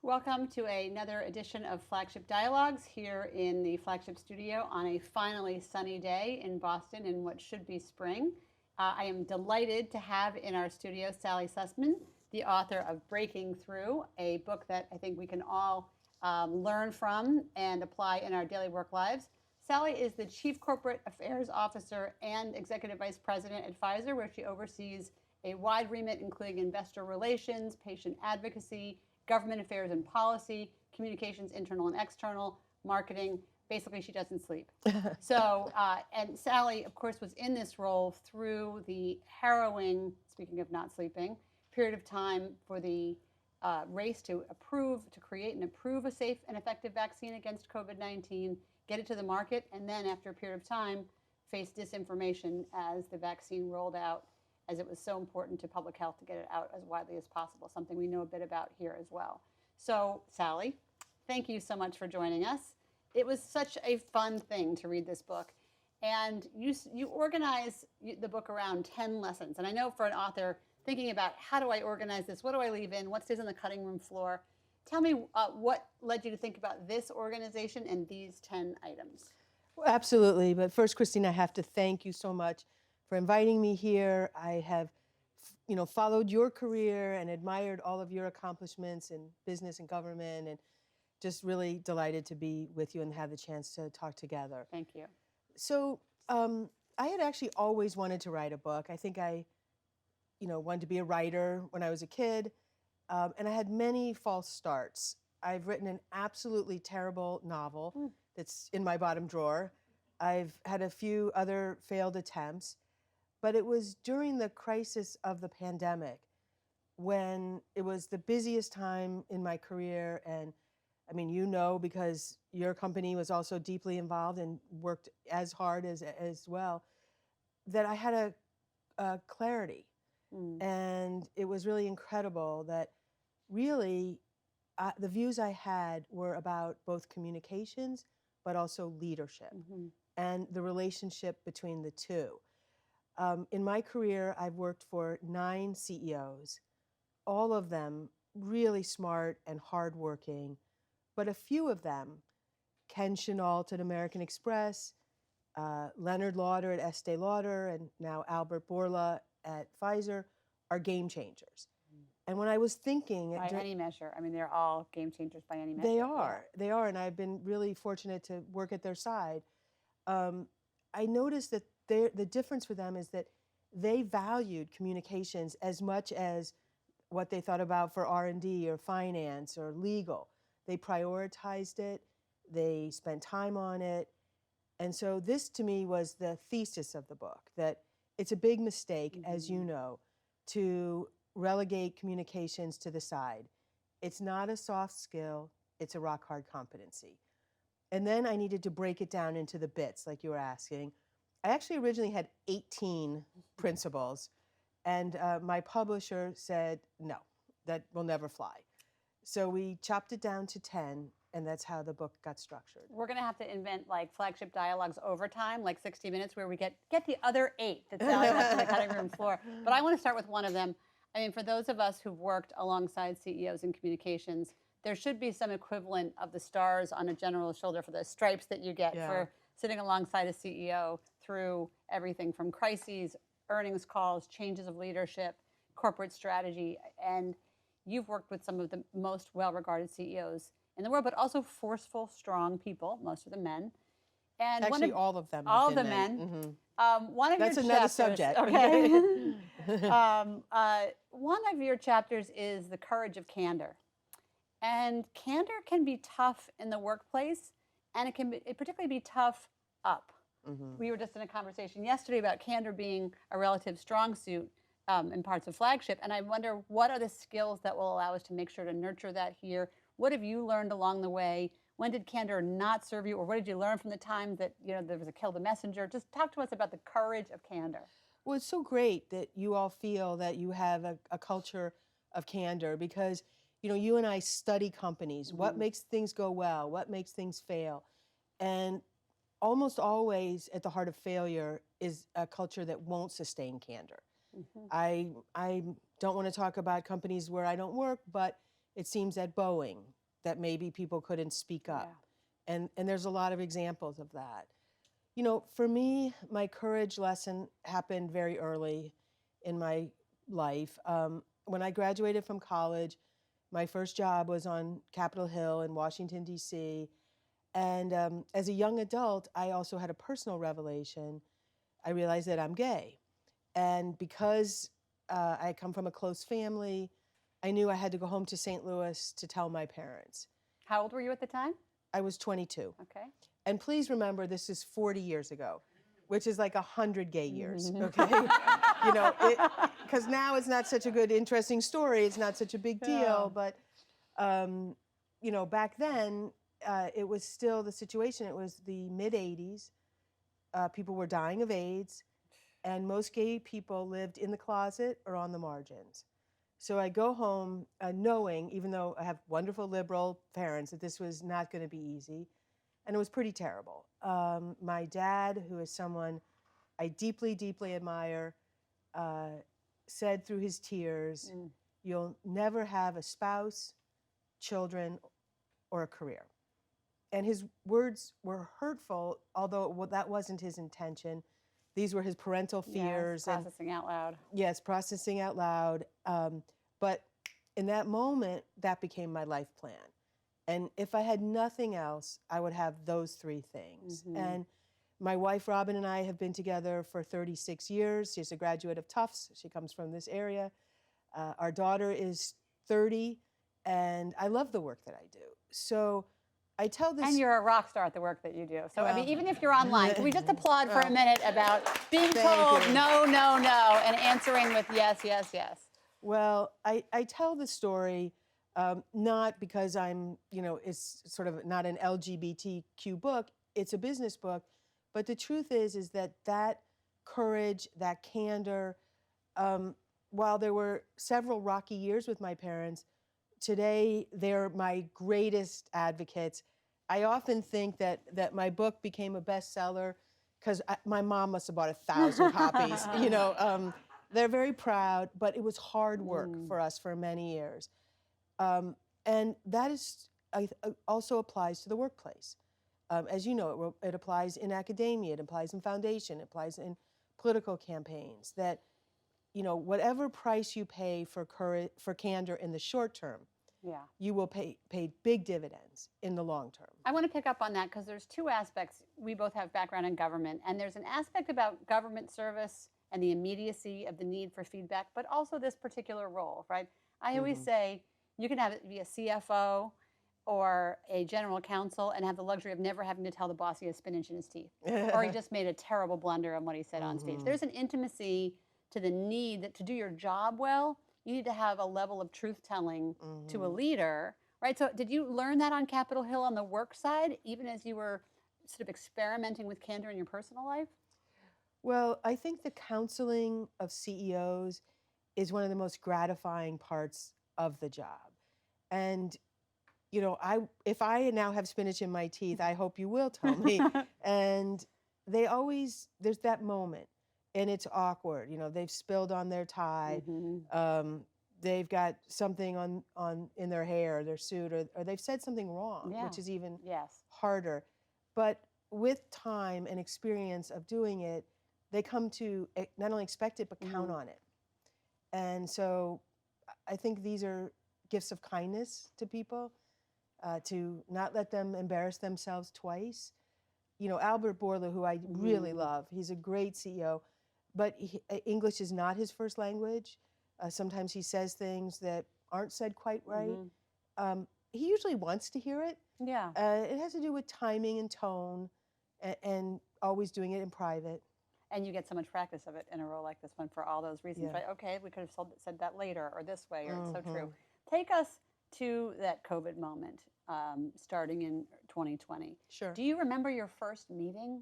Welcome to another edition of Flagship Dialogues here in the Flagship studio on a finally sunny day in Boston in what should be spring. I am delighted to have in our studio Sally Susman, the author of Breaking Through, a book that I think we can all learn from and apply in our daily work lives. Sally is the Chief Corporate Affairs Officer and Executive Vice President at Pfizer, where she oversees a wide remit including investor relations, patient advocacy, government affairs and policy, communications, internal and external, marketing. Basically, she doesn't sleep. And Sally, of course, was in this role through the harrowing, speaking of not sleeping, period of time for the race to create and approve a safe and effective vaccine against COVID-19, get it to the market, and then after a period of time, face disinformation as the vaccine rolled out, as it was so important to public health to get it out as widely as possible, something we know a bit about here as well. So, Sally, thank you so much for joining us. It was such a fun thing to read this book. And you organize the book around 10 lessons. And I know for an author, thinking about how do I organize this, what do I leave in, what stays on the cutting room floor, tell me what led you to think about this organization and these 10 items. Well, absolutely. But first, Christine, I have to thank you so much for inviting me here. I have, followed your career and admired all of your accomplishments in business and government, and just really delighted to be with you and have the chance to talk together. Thank you. So I had actually always wanted to write a book. I think I, wanted to be a writer when I was a kid, and I had many false starts. I've written an absolutely terrible novel that's in my bottom drawer. I've had a few other failed attempts. But it was during the crisis of the pandemic when it was the busiest time in my career. And I mean, because your company was also deeply involved and worked as hard as well, that I had a clarity. And it was really incredible that really the views I had were about both communications, but also leadership and the relationship between the two. In my career, I've worked for 9 CEOs, all of them really smart and hardworking, but a few of them, Ken Chenault at American Express, Leonard Lauder at Estee Lauder, and now Albert Bourla at Pfizer, are game changers. And when I was thinking... By any measure. I mean, they're all game changers by any measure. They are, and I've been really fortunate to work at their side. I noticed that the difference for them is that they valued communications as much as what they thought about for R&D or finance or legal. They prioritized it, they spent time on it. And so this to me was the thesis of the book, that it's a big mistake, as you know, to relegate communications to the side. It's not a soft skill, it's a rock hard competency. And then I needed to break it down into the bits, like you were asking. I actually originally had 18 principles, and my publisher said, no, that will never fly. So we chopped it down to 10, and that's how the book got structured. We're going to have to invent like Flagship Dialogues overtime, like 60 Minutes, where we get the other 8 that Sally left on the cutting room floor. But I want to start with one of them. I mean, for those of us who've worked alongside CEOs in communications, there should be some equivalent of the stars on a general's shoulder for the stripes that you get for sitting alongside a CEO through everything from crises, earnings calls, changes of leadership, corporate strategy. And you've worked with some of the most well-regarded CEOs in the world, but also forceful, strong people, most of them men. And actually, all of them. All of the men. One of That's your another chapters, subject. Okay. One of your chapters is the courage of candor. And candor can be tough in the workplace, and it can particularly be tough up. We were just in a conversation yesterday about candor being a relative strong suit in parts of Flagship, and I wonder what are the skills that will allow us to make sure to nurture that here? What have you learned along the way? When did candor not serve you, or what did you learn from the time that there was a kill the messenger? Just talk to us about the courage of candor. Well, it's so great that you all feel that you have a culture of candor, because you and I study companies. What makes things go well? What makes things fail? And almost always at the heart of failure is a culture that won't sustain candor. I don't want to talk about companies where I don't work, but It seems at Boeing that maybe people couldn't speak up. And there's a lot of examples of that. You know, for me, my courage lesson happened very early in my life. When I graduated from college, my first job was on Capitol Hill in Washington, D.C. And as a young adult, I also had a personal revelation. I realized that I'm gay. And because I come from a close family, I knew I had to go home to St. Louis to tell my parents. How old were you at the time? I was 22. Okay. And please remember, this is 40 years ago, which is like 100 gay years, okay? You know, because now it's not such a good, interesting story. It's not such a big deal. But, you know, back then, it was still the situation. It was the mid-'80s. People were dying of AIDS. And most gay people lived in the closet or on the margins. So I go home knowing, even though I have wonderful liberal parents, that this was not going to be easy. And it was pretty terrible. My dad, who is someone I deeply, deeply admire, said through his tears, you'll never have a spouse, children, or a career. And his words were hurtful, although that wasn't his intention. These were his parental fears. Yes, processing out loud. Yes, processing out loud. But in that moment, that became my life plan. And if I had nothing else, I would have those three things. And my wife, Robin, and I have been together for 36 years. She's a graduate of Tufts. She comes from this area. Our daughter is 30, and I love the work that I do. So I tell this. And you're a rock star at the work that you do. So, I mean, even if you're online, can we just applaud for a minute about being told no, no, no, and answering with yes, yes, yes? Well, I tell the story not because I'm, you know, it's sort of not an LGBTQ book. It's a business book. But the truth is that courage, that candor, while there were several rocky years with my parents, today they're my greatest advocates. I often think that my book became a bestseller because my mom must have bought 1,000 copies. You know, they're very proud, but it was hard work for us for many years. And that is also applies to the workplace. As you know, it applies in academia, it applies in foundation, it applies in political campaigns, that, you know, whatever price you pay for courage, for candor in the short term, you will pay big dividends in the long term. I want to pick up on that because there's two aspects. We both have background in government, and there's an aspect about government service and the immediacy of the need for feedback, but also this particular role, right? I always say you can be a CFO or a general counsel and have the luxury of never having to tell the boss he has spinach in his teeth, or he just made a terrible blunder on what he said on stage. There's an intimacy to the need that to do your job well, you need to have a level of truth-telling to a leader, right? So did you learn that on Capitol Hill on the work side, even as you were sort of experimenting with candor in your personal life? Well, I think the counseling of CEOs is one of the most gratifying parts of the job. And, you know, if I now have spinach in my teeth, I hope you will tell me. And there's that moment. And it's awkward, you know. They've spilled on their tie, they've got something in their hair, their suit, or they've said something wrong, which is even harder. But with time and experience of doing it, they come to not only expect it but count on it. And so, I think these are gifts of kindness to people, to not let them embarrass themselves twice. You know, Albert Bourla, who I really love, he's a great CEO. But English is not his first language. Sometimes he says things that aren't said quite right. He usually wants to hear it. Yeah. It has to do with timing and tone and always doing it in private. And you get so much practice of it in a role like this one for all those reasons, right? Okay, we could have said that later or this way, or it's so true. Take us to that COVID moment starting in 2020. Sure. Do you remember your first meeting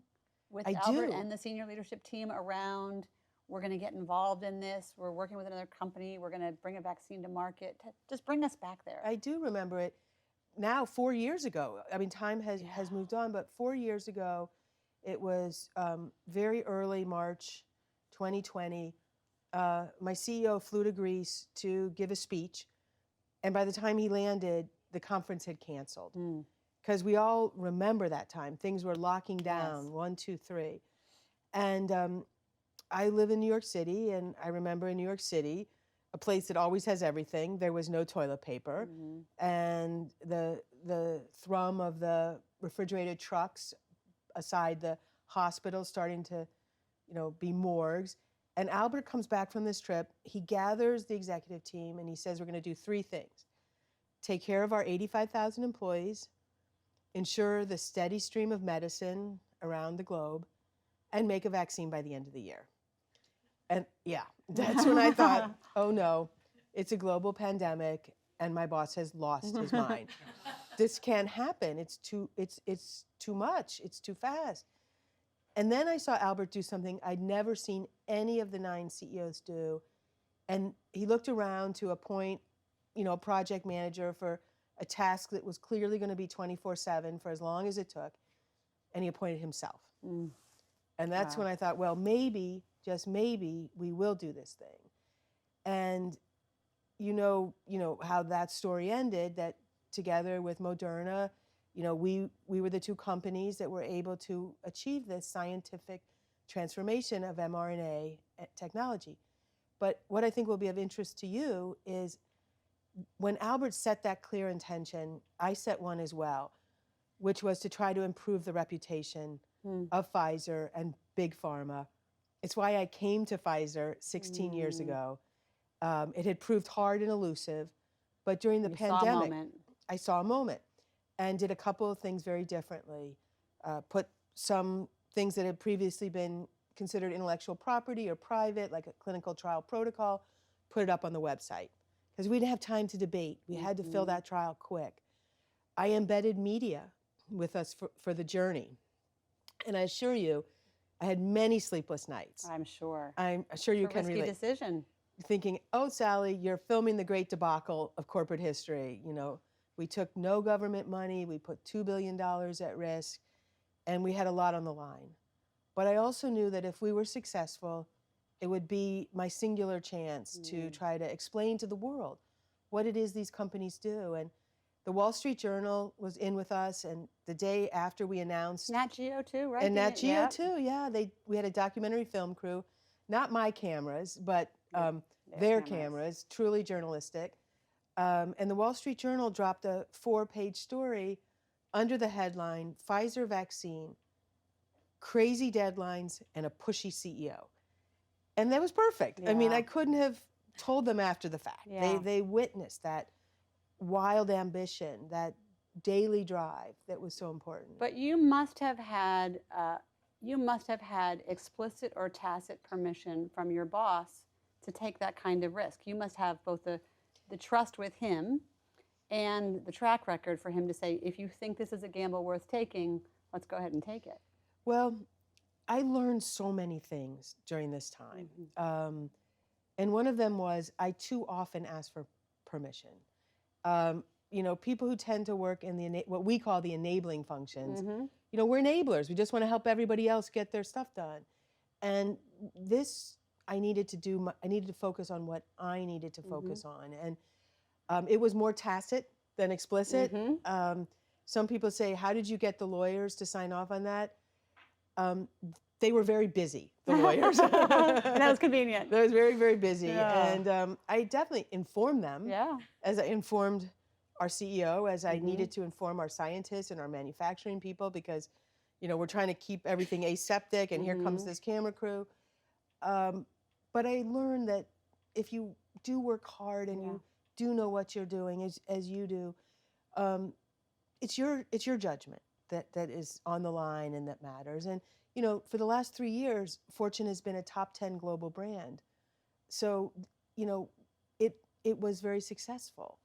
with Albert and the senior leadership team around, we're going to get involved in this, we're working with another company, we're going to bring a vaccine to market? Just bring us back there. I do remember it. Now, 4 years ago, I mean, time has moved on, but 4 years ago, it was very early March 2020. My CEO flew to Greece to give a speech And by the time he landed, the conference had canceled. Mm. Because we all remember that time. Things were locking down, Yes. 1, 2, 3. And I live in New York City, and I remember in New York City, a place that always has everything, there was no toilet paper. Mm-hmm. And the thrum of the refrigerated trucks aside the hospital starting to, be morgues. And Albert comes back from this trip. He gathers the executive team, and he says, we're going to do 3 things. Take care of our 85,000 employees, ensure the steady stream of medicine around the globe, and make a vaccine by the end of the year. And yeah, that's when I thought, oh no, it's a global pandemic and my boss has lost his mind. This can't happen. It's too much. It's too fast. And then I saw Albert do something I'd never seen any of the 9 CEOs do. And he looked around to appoint, a project manager for a task that was clearly going to be 24/7 for as long as it took, and he appointed himself. Mm. And that's Wow. when I thought, well, maybe, just maybe, we will do this thing. And you know how that story ended, that together with Moderna, we were the 2 companies that were able to achieve this scientific transformation of mRNA technology. But what I think will be of interest to you is when Albert set that clear intention, I set one as well, which was to try to improve the reputation of Pfizer and Big Pharma. It's why I came to Pfizer 16 years ago. It had proved hard and elusive, but during the pandemic, I saw a moment and did a couple of things very differently. Put some things that had previously been considered intellectual property or private, like a clinical trial protocol, put it up on the website. Because we didn't have time to debate. We had to fill that trial quick. I embedded media with us for the journey. And I assure you, I had many sleepless nights. I'm sure. I'm sure you can relate. Risky decision. Thinking, oh, Sally, you're filming the great debacle of corporate history. We took no government money. We put $2 billion at risk. And we had a lot on the line. But I also knew that if we were successful, it would be my singular chance to try to explain to the world what it is these companies do. And the Wall Street Journal was in with us, and the day after we announced... Nat Geo too, right? And Nat Geo too, yeah. We had a documentary film crew, not my cameras, but their cameras, truly journalistic. And the Wall Street Journal dropped a 4-page story under the headline, Pfizer vaccine, crazy deadlines, and a pushy CEO. And that was perfect. Yeah. I mean, I couldn't have told them after the fact. Yeah. They witnessed that wild ambition, that daily drive that was so important. But you must have had explicit or tacit permission from your boss to take that kind of risk. You must have both the trust with him and the track record for him to say, if you think this is a gamble worth taking, let's go ahead and take it. Well, I learned so many things during this time. Mm-hmm. And one of them was I too often ask for permission. People who tend to work in what we call the enabling functions, we're enablers. We just want to help everybody else get their stuff done. And this, I needed to focus on what I needed to focus on. And it was more tacit than explicit. Some people say, how did you get the lawyers to sign off on that? They were very busy, the lawyers. That was convenient. They was very, very busy. Yeah. And I definitely informed them, as I informed our CEO, as I needed to inform our scientists and our manufacturing people, because, we're trying to keep everything aseptic, and here comes this camera crew. But I learned that if you do work hard and you do know what you're doing, as you do, it's your judgment that is on the line and that matters. And for the last 3 years, Fortune has been a top 10 global brand. So, it was very successful.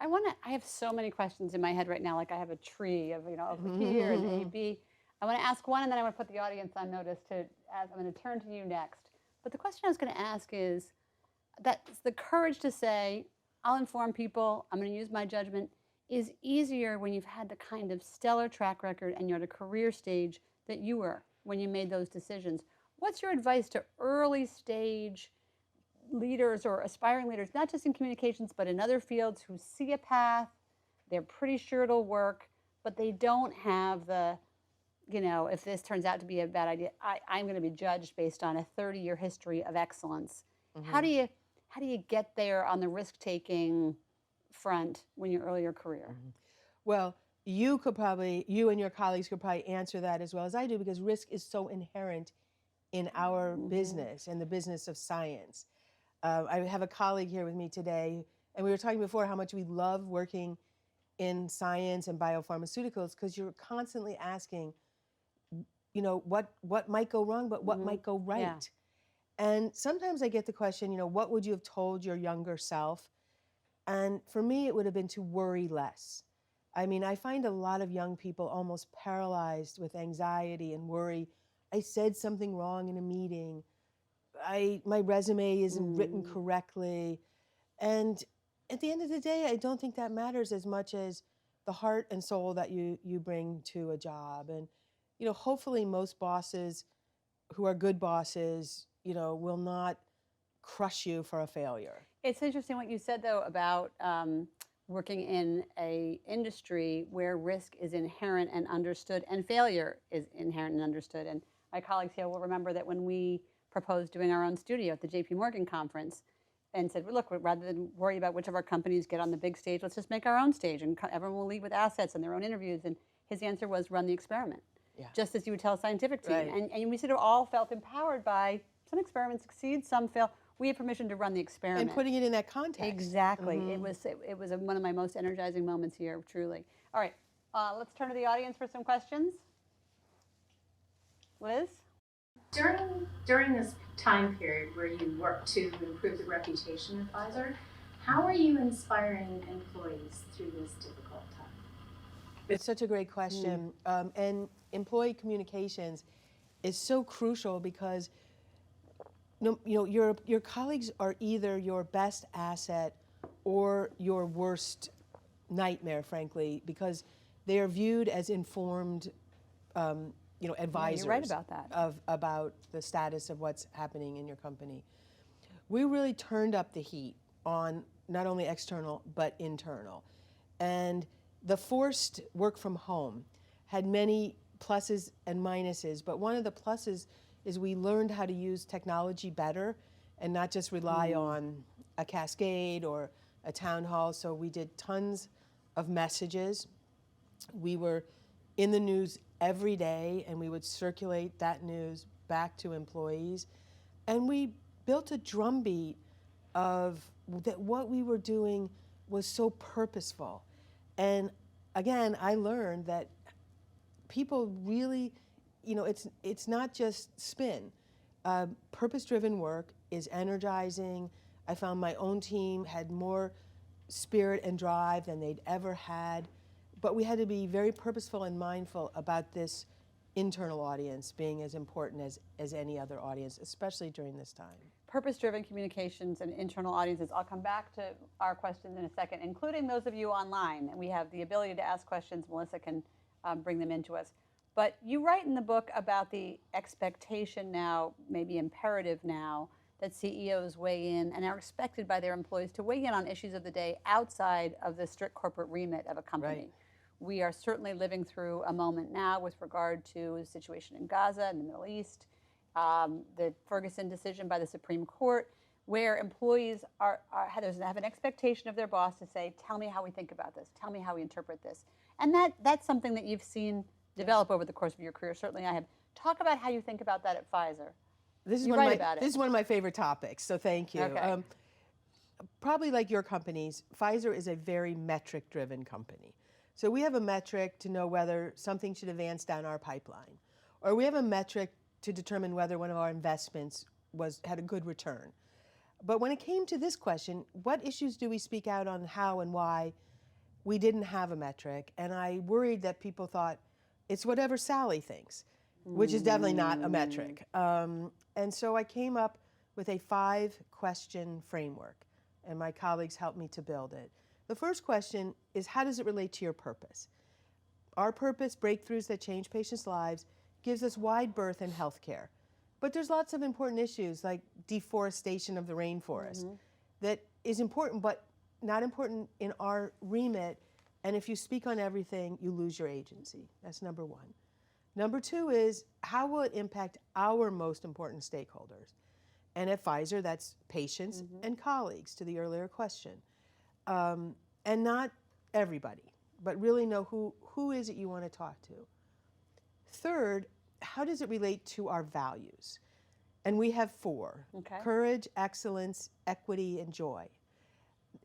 I have so many questions in my head right now, like I have a tree of, over here and A, B. I want to ask one, and then I want to put the audience on notice I'm going to turn to you next. But the question I was going to ask is, that's the courage to say, I'll inform people, I'm going to use my judgment, is easier when you've had the kind of stellar track record and you're at a career stage that you were when you made those decisions. What's your advice to early stage leaders or aspiring leaders, not just in communications, but in other fields, who see a path, they're pretty sure it'll work, but they don't have the, if this turns out to be a bad idea, I'm going to be judged based on a 30-year history of excellence. Mm-hmm. How do you get there on the risk-taking front when you're early in your career? Mm-hmm. Well, you and your colleagues could probably answer that as well as I do, because risk is so inherent in our business and the business of science. I have a colleague here with me today, and we were talking before how much we love working in science and biopharmaceuticals, because you're constantly asking, what might go wrong, but what might go right. Yeah. And sometimes I get the question, what would you have told your younger self? And for me, it would have been to worry less. I mean, I find a lot of young people almost paralyzed with anxiety and worry. I said something wrong in a meeting. My resume isn't written correctly. And at the end of the day, I don't think that matters as much as the heart and soul that you bring to a job. And, hopefully most bosses who are good bosses, will not crush you for a failure. It's interesting what you said, though, about working in a industry where risk is inherent and understood, and failure is inherent and understood. And my colleagues here will remember that when we proposed doing our own studio at the JP Morgan conference, and said, look, rather than worry about which of our companies get on the big stage, let's just make our own stage, and everyone will lead with assets and their own interviews. And his answer was, run the experiment, just as you would tell a scientific team. Right. And we sort of all felt empowered by, some experiments succeed, some fail. We have permission to run the experiment. And putting it in that context. Exactly. It was one of my most energizing moments here, truly. All right, let's turn to the audience for some questions. Liz? During this time period where you worked to improve the reputation of Pfizer, how are you inspiring employees through this difficult time? It's such a great question. And employee communications is so crucial, because your colleagues are either your best asset or your worst nightmare, frankly, because they are viewed as informed advisors. You're right about that. About the status of what's happening in your company. We really turned up the heat on not only external but internal. And the forced work from home had many pluses and minuses, but one of the pluses is we learned how to use technology better and not just rely on a cascade or a town hall. So we did tons of messages. We were in the news every day, and we would circulate that news back to employees. And we built a drumbeat of that what we were doing was so purposeful. And again, I learned that people really, it's not just spin. Purpose-driven work is energizing. I found my own team had more spirit and drive than they'd ever had. But we had to be very purposeful and mindful about this internal audience being as important as any other audience, especially during this time. Purpose-driven communications and internal audiences. I'll come back to our questions in a second, including those of you online. And we have the ability to ask questions. Melissa can bring them into us. But you write in the book about the expectation now, maybe imperative now, that CEOs weigh in and are expected by their employees to weigh in on issues of the day outside of the strict corporate remit of a company. Right. We are certainly living through a moment now with regard to the situation in Gaza and the Middle East, the Ferguson decision by the Supreme Court, where employees have an expectation of their boss to say, tell me how we think about this, tell me how we interpret this. And that's something that you've seen develop over the course of your career. Certainly I have. Talk about how you think about that at Pfizer. This is You write about it. This is one of my favorite topics, so thank you. Okay. Probably like your companies, Pfizer is a very metric-driven company. So we have a metric to know whether something should advance down our pipeline, or we have a metric to determine whether one of our investments had a good return. But when it came to this question, what issues do we speak out on, how and why, we didn't have a metric, and I worried that people thought it's whatever Sally thinks, which is definitely not a metric. And so I came up with a 5-question framework, and my colleagues helped me to build it. The first question is, how does it relate to your purpose? Our purpose, breakthroughs that change patients' lives, gives us wide berth in healthcare. But there's lots of important issues like deforestation of the rainforest that is important, but not important in our remit. And if you speak on everything, you lose your agency. That's number one. Number two is, how will it impact our most important stakeholders? And at Pfizer, that's patients and colleagues, to the earlier question. And not everybody, but really know who is it you want to talk to. Third, how does it relate to our values? And we have 4. Okay. Courage, excellence, equity, and joy.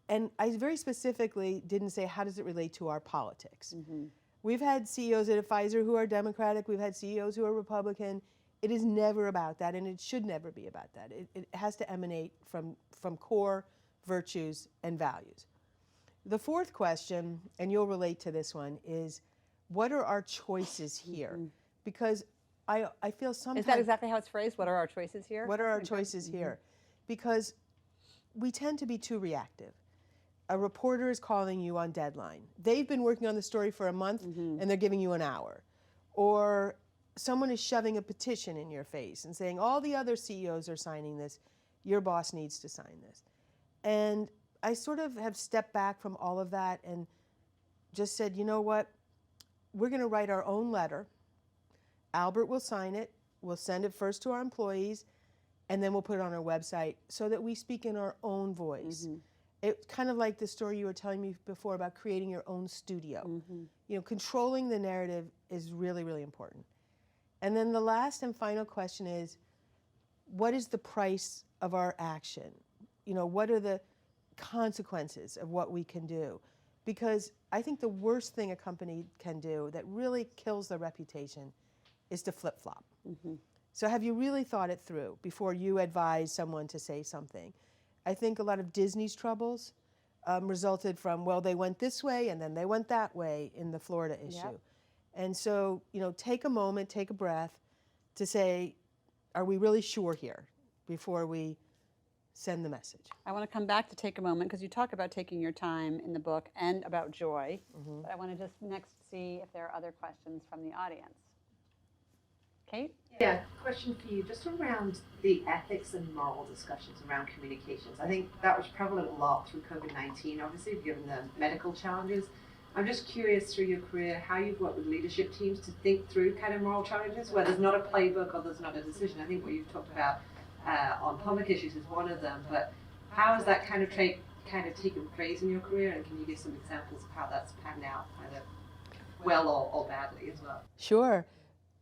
And I very specifically didn't say, how does it relate to our politics? We've had CEOs at Pfizer who are Democratic. We've had CEOs who are Republican. It is never about that, and it should never be about that. It has to emanate from core virtues and values. The fourth question, and you'll relate to this one, is what are our choices here? Because I feel sometimes... Is that exactly how it's phrased? What are our choices here? What are our choices here? Because we tend to be too reactive. A reporter is calling you on deadline. They've been working on the story for a month and they're giving you an hour. Or someone is shoving a petition in your face and saying, all the other CEOs are signing this, your boss needs to sign this. And I sort of have stepped back from all of that and just said, you know what, we're going to write our own letter. Albert will sign it, we'll send it first to our employees, and then we'll put it on our website so that we speak in our own voice. It's kind of like the story you were telling me before about creating your own studio. You know, controlling the narrative is really, really important. And then the last and final question is, what is the price of our action? You know, what are the consequences of what we can do? Because I think the worst thing a company can do that really kills their reputation is to flip-flop. So have you really thought it through before you advise someone to say something? I think a lot of Disney's troubles resulted from, well, they went this way and then they went that way in the Florida issue. And so, you know, take a moment, take a breath to say, are we really sure here before we send the message? I want to come back to take a moment because you talk about taking your time in the book and about joy. But I want to just next see if there are other questions from the audience. Kate? Yeah, question for you, just around the ethics and moral discussions around communications. I think that was prevalent a lot through COVID-19, obviously, given the medical challenges. I'm just curious through your career how you've worked with leadership teams to think through kind of moral challenges where there's not a playbook or there's not a decision. I think what you've talked about on public issues is one of them, but how has that kind of taken place in your career, and can you give some examples of how that's panned out, either well or badly as well? Sure.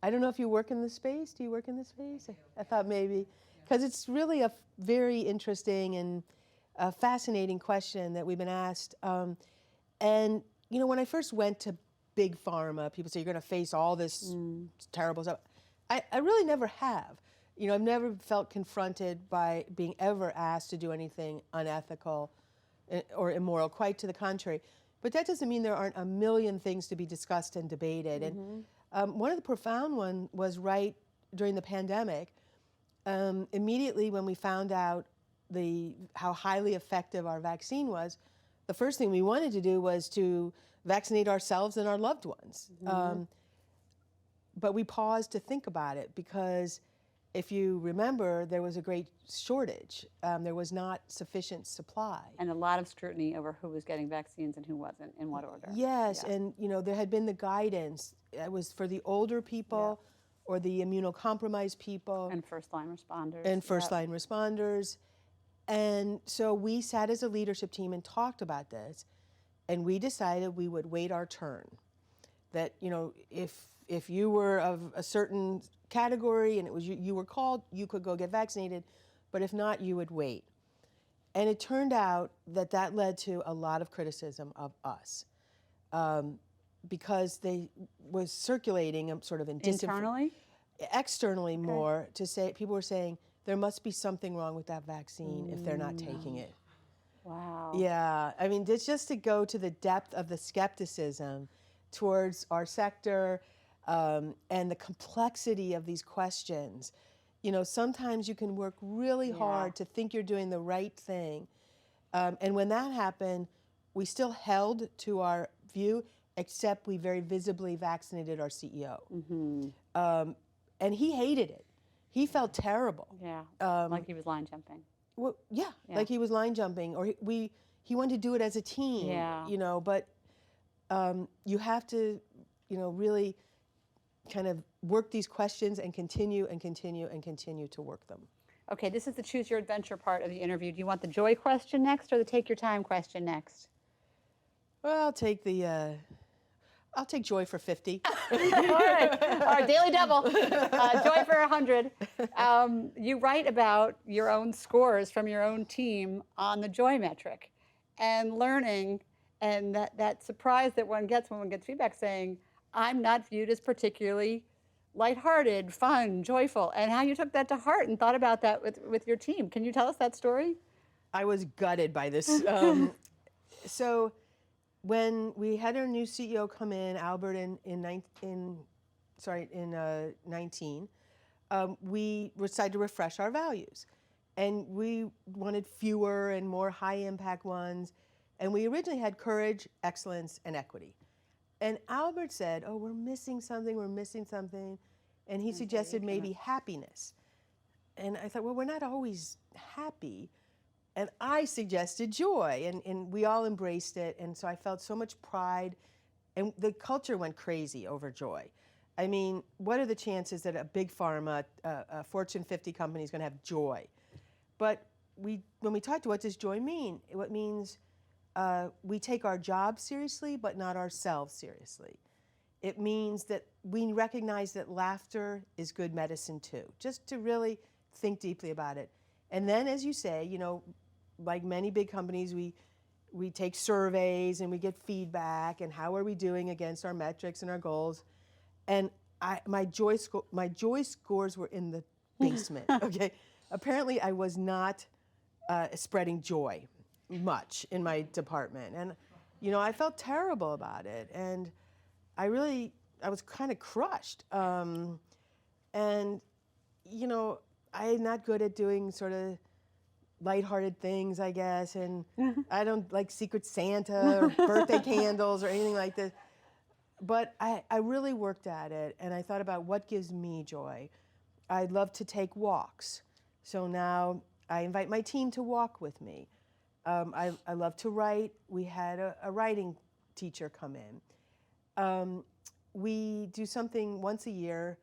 I don't know if you work in this space. Do you work in this space? I thought maybe, because it's really a very interesting and fascinating question that we've been asked. And, you know, when I first went to big pharma, people say, you're going to face all this terrible stuff. I really never have. You know, I've never felt confronted by being ever asked to do anything unethical or immoral, quite to the contrary. But that doesn't mean there aren't a million things to be discussed and debated. And one of the profound ones was right during the pandemic. Immediately when we found out how highly effective our vaccine was, the first thing we wanted to do was to vaccinate ourselves and our loved ones. But we paused to think about it because if you remember, there was a great shortage. There was not sufficient supply. And a lot of scrutiny over who was getting vaccines and who wasn't, in what order. Yes, and you know, there had been the guidance. It was for the older people or the immunocompromised people. And first-line responders. And first-line responders. And so we sat as a leadership team and talked about this, and we decided we would wait our turn. That, you know, if you were of a certain category and it was you were called, you could go get vaccinated, but if not, you would wait. And it turned out that that led to a lot of criticism of us because they was circulating sort of in Internally? Externally more, to say, people were saying, there must be something wrong with that vaccine if they're not taking it. Wow. Yeah, I mean, just to go to the depth of the skepticism towards our sector and the complexity of these questions. You know, sometimes you can work really hard to think you're doing the right thing. And when that happened, we still held to our view, except we very visibly vaccinated our CEO. And he hated it. he felt terrible. Yeah, Um, like he was line jumping. well, yeah, Yeah. like he was line jumping, or he wanted to do it as a team. Yeah. You know, but you have to, really kind of work these questions and continue and continue and continue to work them. Okay, this is the choose your adventure part of the interview. Do you want the joy question next or the take your time question next? Well, I'll take joy for 50. All right, daily double. Joy for 100. You write about your own scores from your own team on the joy metric and learning, and that surprise that one gets when one gets feedback saying, I'm not viewed as particularly lighthearted, fun, joyful, and how you took that to heart and thought about that with your team. Can you tell us that story? I was gutted by this. So when we had our new CEO come in, Albert, in 19, we decided to refresh our values. And we wanted fewer and more high impact ones. And we originally had courage, excellence, and equity. And Albert said, oh, we're missing something. And he suggested maybe happiness. And I thought, well, we're not always happy. And I suggested joy, and we all embraced it. And so I felt so much pride, and the culture went crazy over joy. I mean, what are the chances that a big pharma, a Fortune 50 company is going to have joy? But when we talked to what does joy mean, it means we take our job seriously, but not ourselves seriously. It means that we recognize that laughter is good medicine too, just to really think deeply about it. And then, as you say, like many big companies, we take surveys and we get feedback and how are we doing against our metrics and our goals. And my joy scores were in the basement. Okay, apparently I was not spreading joy much in my department, and I felt terrible about it, and I was kind of crushed. And I'm not good at doing sort of lighthearted things, I guess, and I don't like Secret Santa or birthday candles or anything like this. But I really worked at it, and I thought about what gives me joy. I love to take walks, so now I invite my team to walk with me. I love to write. We had a writing teacher come in. We do something once a year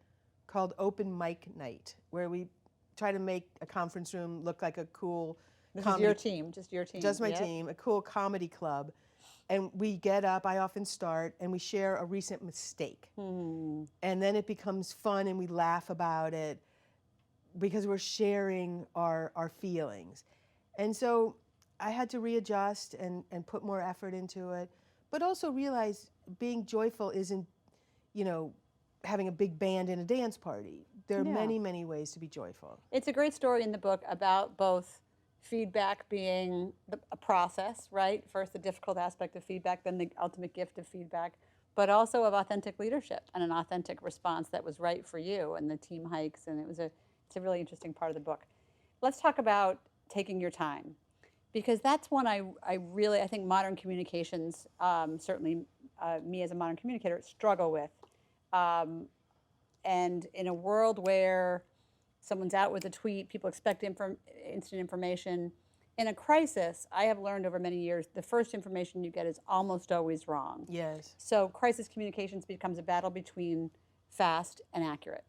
called open mic night, where we try to make a conference room look like a cool This comedy. is your team, just your team. Just my Yep. team, a cool comedy club. And we get up, I often start, and we share a recent mistake. And then it becomes fun and we laugh about it because we're sharing our feelings. And so I had to readjust and put more effort into it, but also realize being joyful isn't, having a big band in a dance party. There are many, many ways to be joyful. It's a great story in the book about both feedback being a process, right? First, the difficult aspect of feedback, then the ultimate gift of feedback, but also of authentic leadership and an authentic response that was right for you and the team hikes. And it's a really interesting part of the book. Let's talk about taking your time, because that's one I think modern communications, certainly me as a modern communicator, struggle with. And in a world where someone's out with a tweet, people expect instant information. In a crisis, I have learned over many years, the first information you get is almost always wrong. Yes. So crisis communications becomes a battle between fast and accurate.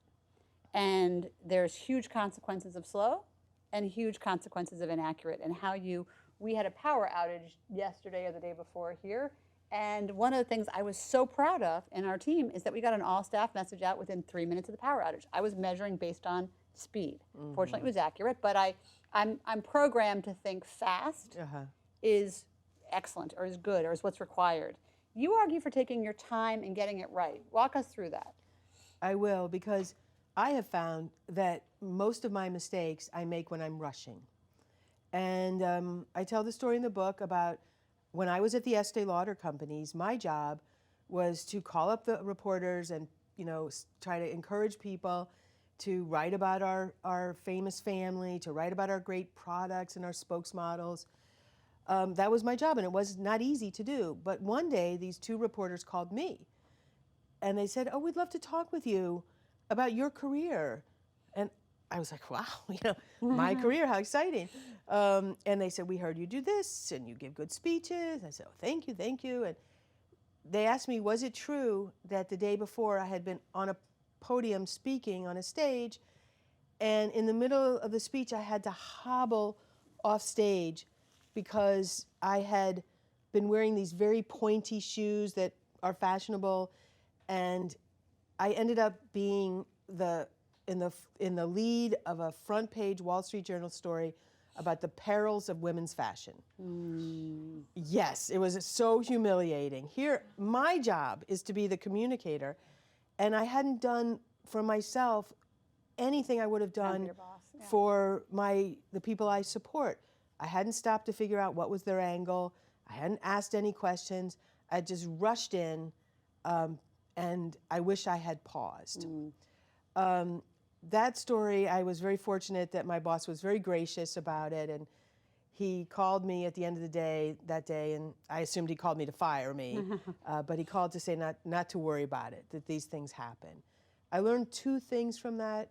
And there's huge consequences of slow and huge consequences of inaccurate. And we had a power outage yesterday or the day before here. And one of the things I was so proud of in our team is that we got an all-staff message out within 3 minutes of the power outage. I was measuring based on speed. Fortunately, it was accurate, but I'm programmed to think fast is excellent or is good or is what's required. You argue for taking your time and getting it right. Walk us through that. I will, because I have found that most of my mistakes I make when I'm rushing. And I tell the story in the book about when I was at the Estee Lauder companies. My job was to call up the reporters and try to encourage people to write about our famous family, to write about our great products and our spokesmodels. That was my job, and it was not easy to do. But one day, these two reporters called me, and they said, "Oh, we'd love to talk with you about your career." And I was like, wow, my career, how exciting. And they said, we heard you do this and you give good speeches. I said, oh, thank you, thank you. And they asked me, was it true that the day before I had been on a podium speaking on a stage, and in the middle of the speech I had to hobble off stage because I had been wearing these very pointy shoes that are fashionable, and I ended up being in the lead of a front page Wall Street Journal story about the perils of women's fashion. Yes, it was so humiliating. Here, my job is to be the communicator, and I hadn't done for myself anything I would have done your boss, yeah. for the people I support. I hadn't stopped to figure out what was their angle. I hadn't asked any questions. I just rushed in, and I wish I had paused. That story, I was very fortunate that my boss was very gracious about it, and he called me at the end of the day that day, and I assumed he called me to fire me, but he called to say not to worry about it, that these things happen. I learned two things from that,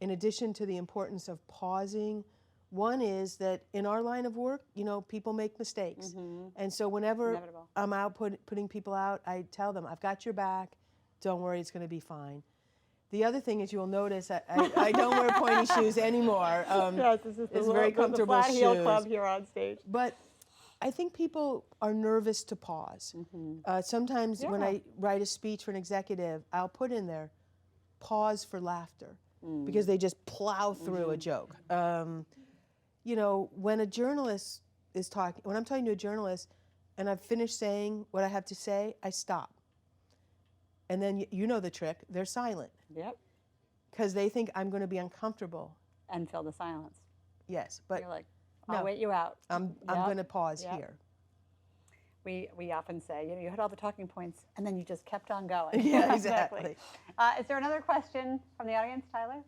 in addition to the importance of pausing. One is that in our line of work, people make mistakes. And so whenever Inevitable. I'm out putting people out, I tell them, I've got your back, don't worry, it's going to be fine. The other thing is, you'll notice I don't wear pointy shoes anymore. Yes, this is it's very comfortable the flat heel shoes. club here on stage. But I think people are nervous to pause. Sometimes when I write a speech for an executive, I'll put in there, pause for laughter, because they just plow through a joke. When a journalist is talking, when I'm talking to a journalist and I've finished saying what I have to say, I stop. And then you know the trick, they're silent. Yep. Because they think I'm going to be uncomfortable. And fill the silence. Yes, but You're like, I'll no, wait you out. I'm going to pause here. We often say, you had all the talking points, and then you just kept on going. Yeah, exactly. Is there another question from the audience, Tyler?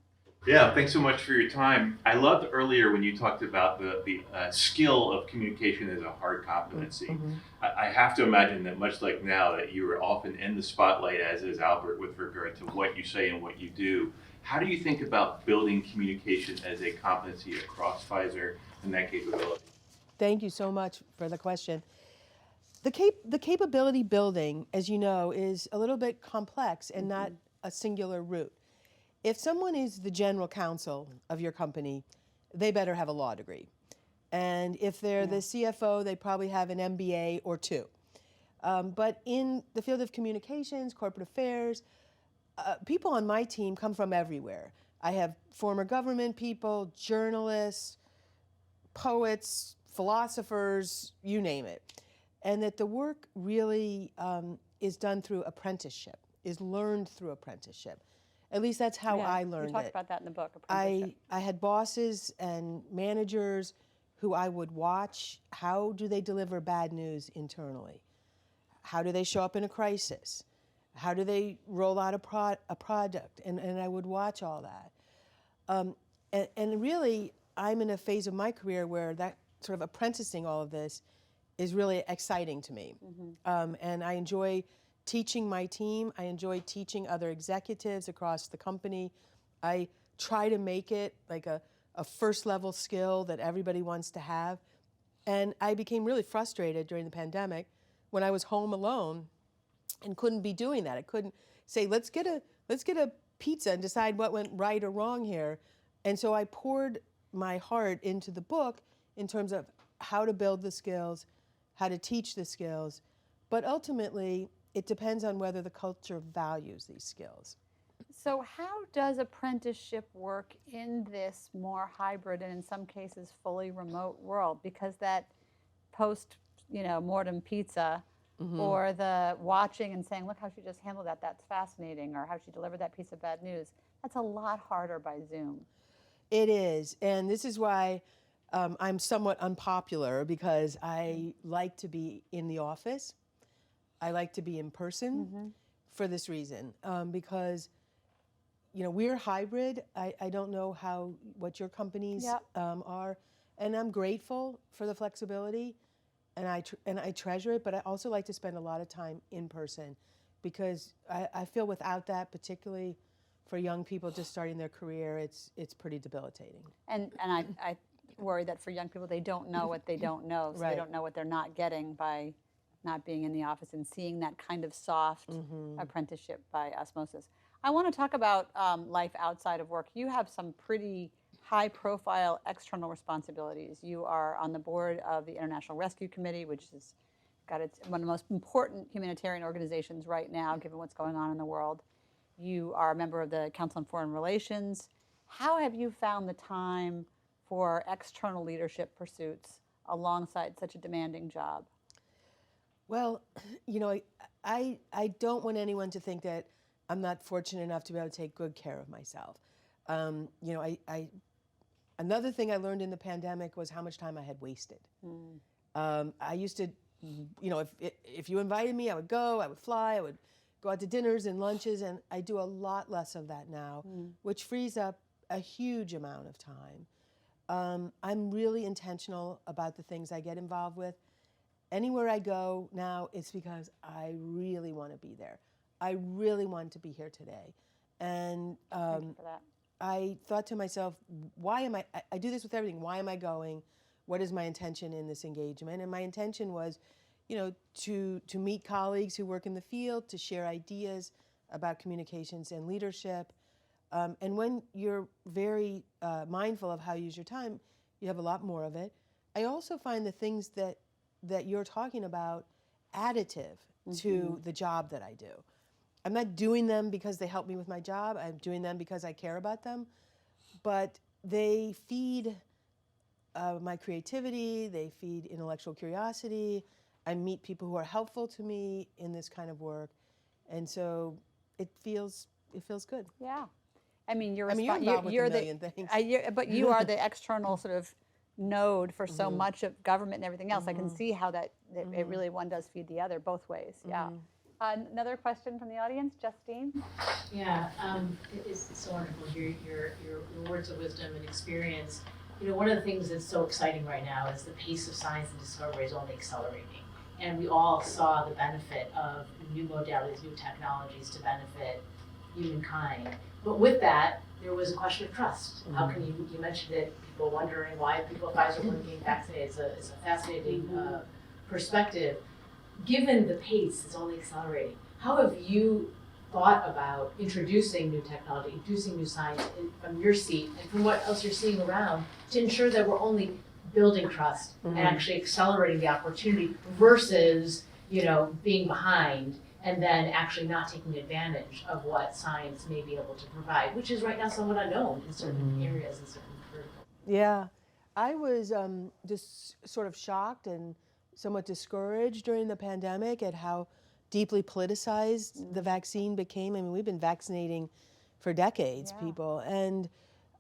Yeah, thanks so much for your time. I loved earlier when you talked about the skill of communication as a hard competency. I have to imagine that much like now, that you are often in the spotlight, as is Albert, with regard to what you say and what you do. How do you think about building communication as a competency across Pfizer and that capability? Thank you so much for the question. The capability building, as you know, is a little bit complex and not a singular route. If someone is the general counsel of your company, they better have a law degree. And if they're the CFO, they probably have an MBA or two. But in the field of communications, corporate affairs, people on my team come from everywhere. I have former government people, journalists, poets, philosophers, you name it. And that the work really is done through apprenticeship, is learned through apprenticeship. At least that's how I learned it. You talked about that in the book, apprenticeship. I had bosses and managers who I would watch. How do they deliver bad news internally? How do they show up in a crisis? How do they roll out a product? And I would watch all that. And really, I'm in a phase of my career where that sort of apprenticing all of this is really exciting to me. And I enjoy teaching my team. I enjoy teaching other executives across the company. I try to make it like a first level skill that everybody wants to have. And I became really frustrated during the pandemic when I was home alone and couldn't be doing that. I couldn't say, let's get a pizza and decide what went right or wrong here. And so I poured my heart into the book in terms of how to build the skills, how to teach the skills. But ultimately, it depends on whether the culture values these skills. So how does apprenticeship work in this more hybrid and in some cases fully remote world? Because that post-mortem pizza or the watching and saying, look how she just handled that, that's fascinating, or how she delivered that piece of bad news, that's a lot harder by Zoom. It is, and this is why I'm somewhat unpopular, because I like to be in the office. I like to be in person for this reason, because we're hybrid. I don't know what your companies are, and I'm grateful for the flexibility, and I treasure it. But I also like to spend a lot of time in person, because I feel without that, particularly for young people just starting their career, it's pretty debilitating. And I worry that for young people, they don't know what they don't know, so Right. they don't know what they're not getting by not being in the office and seeing that kind of soft apprenticeship by osmosis. I want to talk about life outside of work. You have some pretty high-profile external responsibilities. You are on the board of the International Rescue Committee, which has got one of the most important humanitarian organizations right now, given what's going on in the world. You are a member of the Council on Foreign Relations. How have you found the time for external leadership pursuits alongside such a demanding job? Well, I don't want anyone to think that I'm not fortunate enough to be able to take good care of myself. Another thing I learned in the pandemic was how much time I had wasted. I used to, if you invited me, I would go, I would fly, I would go out to dinners and lunches, and I do a lot less of that now, which frees up a huge amount of time. I'm really intentional about the things I get involved with. Anywhere I go now, it's because I really want to be there. I really want to be here today. And Thank you for that. I thought to myself, why am I do this with everything. Why am I going? What is my intention in this engagement? And my intention was, to meet colleagues who work in the field, to share ideas about communications and leadership. And when you're very mindful of how you use your time, you have a lot more of it. I also find the things that you're talking about additive to the job that I do. I'm not doing them because they help me with my job. I'm doing them because I care about them. But they feed my creativity. They feed intellectual curiosity. I meet people who are helpful to me in this kind of work. And so it feels good. Yeah. I mean, you're involved with a million things. But you are the external sort of node for so much of government and everything else. I can see how that it really one does feed the other both ways. Yeah. Another question from the audience, Justine. Yeah, it's so wonderful to hear your words of wisdom and experience. One of the things that's so exciting right now is the pace of science and discovery is only accelerating. And we all saw the benefit of new modalities, new technologies to benefit humankind. But with that, there was a question of trust. How can you mentioned it, people wondering why people at Pfizer weren't being vaccinated. It's a fascinating perspective. Given the pace is only accelerating, how have you thought about introducing new technology, introducing new science from your seat and from what else you're seeing around to ensure that we're only building trust and actually accelerating the opportunity versus, being behind and then actually not taking advantage of what science may be able to provide, which is right now somewhat unknown in certain areas and certain verticals. Yeah, I was just sort of shocked and somewhat discouraged during the pandemic at how deeply politicized the vaccine became. I mean, we've been vaccinating for decades, people. And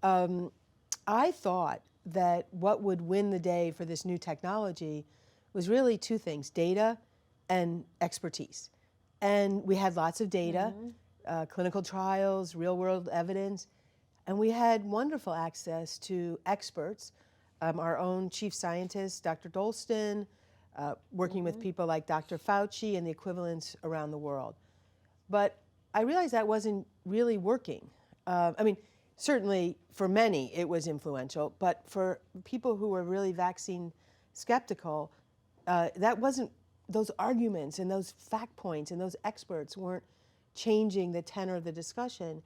I thought that what would win the day for this new technology was really two things, data and expertise. And we had lots of data, clinical trials, real world evidence, and we had wonderful access to experts, our own chief scientist, Dr. Dolston, working with people like Dr. Fauci and the equivalents around the world. But I realized that wasn't really working. Certainly for many it was influential, but for people who were really vaccine skeptical, that wasn't, those arguments and those fact points and those experts weren't changing the tenor of the discussion.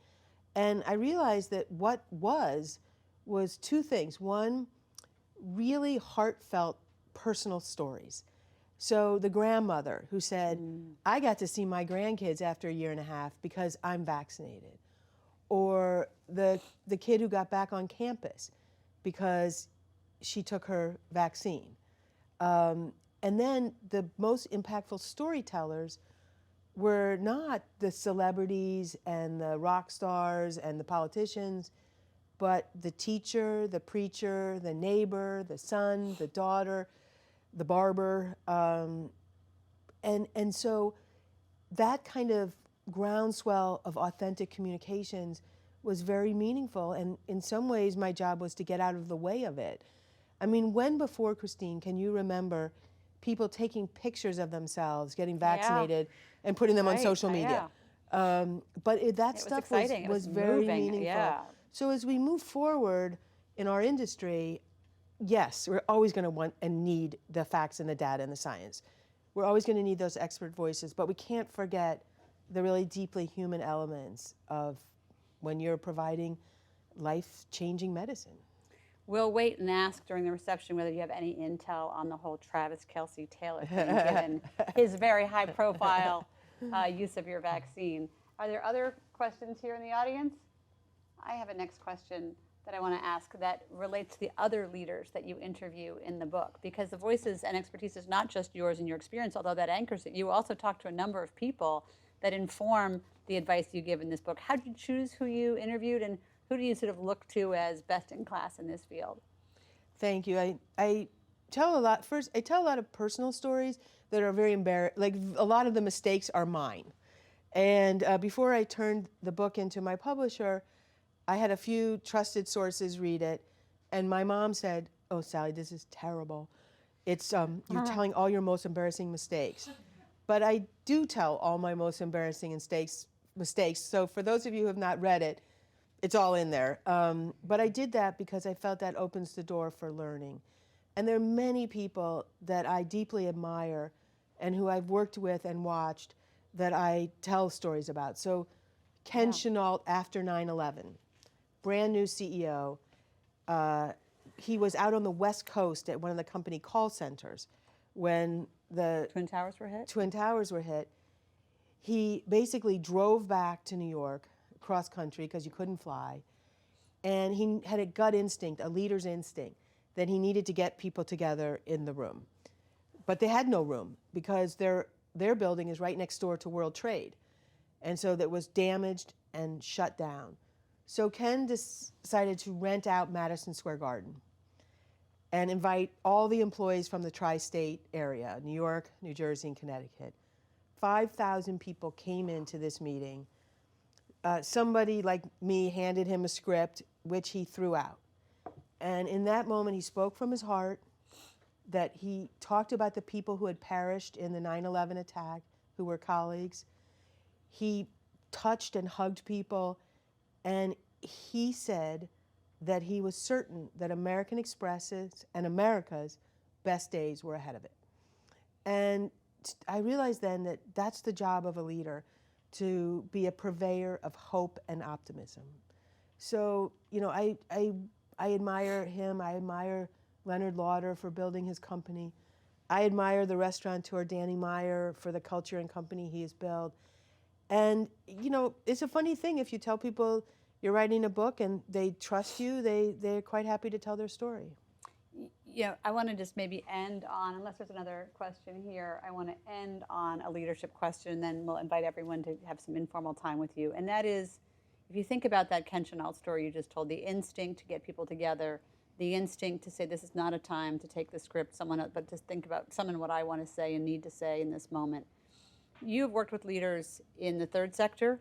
And I realized that what was two things. One, really heartfelt personal stories. So the grandmother who said, I got to see my grandkids after a year and a half because I'm vaccinated. Or the kid who got back on campus because she took her vaccine. And then the most impactful storytellers were not the celebrities and the rock stars and the politicians, but the teacher, the preacher, the neighbor, the son, the daughter, the barber. And so that kind of groundswell of authentic communications was very meaningful. And in some ways, my job was to get out of the way of it. I mean, when before, Christine, can you remember people taking pictures of themselves getting vaccinated and putting them on social media? That It was stuff exciting. It was was very moving, meaningful. yeah. So as we move forward in our industry, yes, we're always going to want and need the facts and the data and the science. We're always going to need those expert voices, but we can't forget the really deeply human elements of when you're providing life-changing medicine. We'll wait and ask during the reception whether you have any intel on the whole Travis Kelce Taylor thing, given his very high-profile use of your vaccine. Are there other questions here in the audience? I have a next question that I want to ask that relates to the other leaders that you interview in the book, because the voices and expertise is not just yours and your experience, although that anchors it. You also talk to a number of people that inform the advice you give in this book. How did you choose who you interviewed, and who do you sort of look to as best in class in this field? Thank you. I tell a lot. First, I tell a lot of personal stories that are very embarrassing. Like a lot of the mistakes are mine. And before I turned the book into my publisher, I had a few trusted sources read it, and my mom said, "Oh, Sally, this is terrible. It's you're telling all your most embarrassing mistakes." But I do tell all my most embarrassing mistakes. So for those of you who have not read it, it's all in there. But I did that because I felt that opens the door for learning. And there are many people that I deeply admire and who I've worked with and watched that I tell stories about. So Ken Chenault after 9/11, brand new CEO. He was out on the West Coast at one of the company call centers when the Twin Towers were hit? Twin Towers were hit. He basically drove back to New York, cross country, because you couldn't fly. And he had a gut instinct, a leader's instinct, that he needed to get people together in the room. But they had no room because their building is right next door to World Trade. And so that was damaged and shut down. So Ken decided to rent out Madison Square Garden and invite all the employees from the tri-state area, New York, New Jersey, and Connecticut. 5,000 people came into this meeting. Somebody like me handed him a script, which he threw out. And in that moment, he spoke from his heart, that he talked about the people who had perished in the 9/11 attack, who were colleagues. He touched and hugged people, and he said that he was certain that American Express's and America's best days were ahead of it. And I realized then that that's the job of a leader, to be a purveyor of hope and optimism. So, you know, I admire him. I admire Leonard Lauder for building his company. I admire the restaurateur Danny Meyer for the culture and company he has built. And, you know, it's a funny thing if you tell people you're writing a book and they trust you, they're quite happy to tell their story. Yeah, I want to just maybe end on, unless there's another question here, I want to end on a leadership question, and then we'll invite everyone to have some informal time with you. And that is, if you think about that Ken Chenault story you just told, the instinct to get people together, the instinct to say this is not a time to take the script, but just think about summon what I want to say and need to say in this moment. You've worked with leaders in the third sector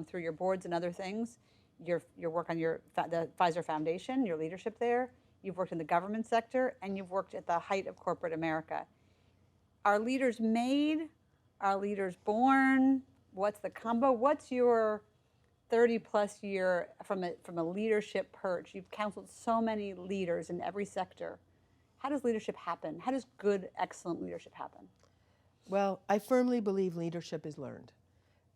through your boards and other things. Your work on the Pfizer Foundation, your leadership there. You've worked in the government sector, and you've worked at the height of corporate America. Are leaders made? Are leaders born? What's the combo? What's your 30-plus year from a leadership perch? You've counseled so many leaders in every sector. How does leadership happen? How does good, excellent leadership happen? Well, I firmly believe leadership is learned.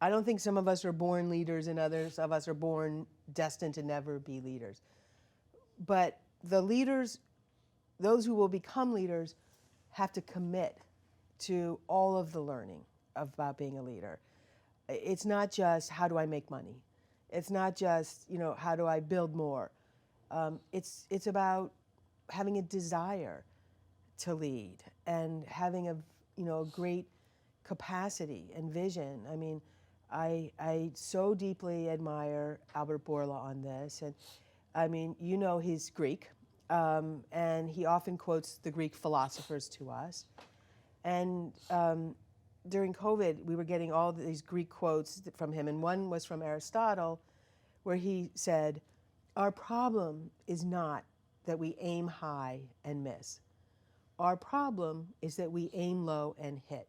I don't think some of us are born leaders and others of us are born destined to never be leaders. But the leaders, those who will become leaders, have to commit to all of the learning about being a leader. It's not just how do I make money. It's not just, you know, how do I build more. It's about having a desire to lead and having a great capacity and vision. I mean, I so deeply admire Albert Bourla on this, and I mean, you know, he's Greek, and he often quotes the Greek philosophers to us. And during COVID, we were getting all these Greek quotes from him, and one was from Aristotle, where he said, "Our problem is not that we aim high and miss. Our problem is that we aim low and hit."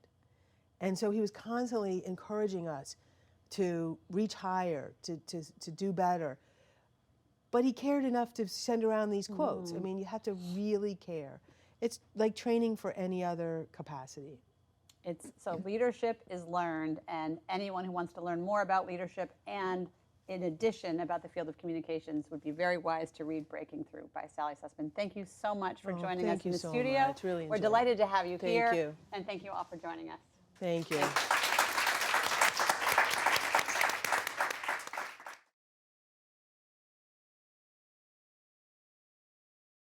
And so he was constantly encouraging us to reach higher, to do better. But he cared enough to send around these quotes. I mean, you have to really care. It's like training for any other capacity. So leadership is learned, and anyone who wants to learn more about leadership and in addition about the field of communications would be very wise to read Breaking Through by Sally Susman. Thank you so much for joining us in the studio. Much. Really We're enjoyed it. delighted to have you here. Thank you. And thank you all for joining us. Thank you.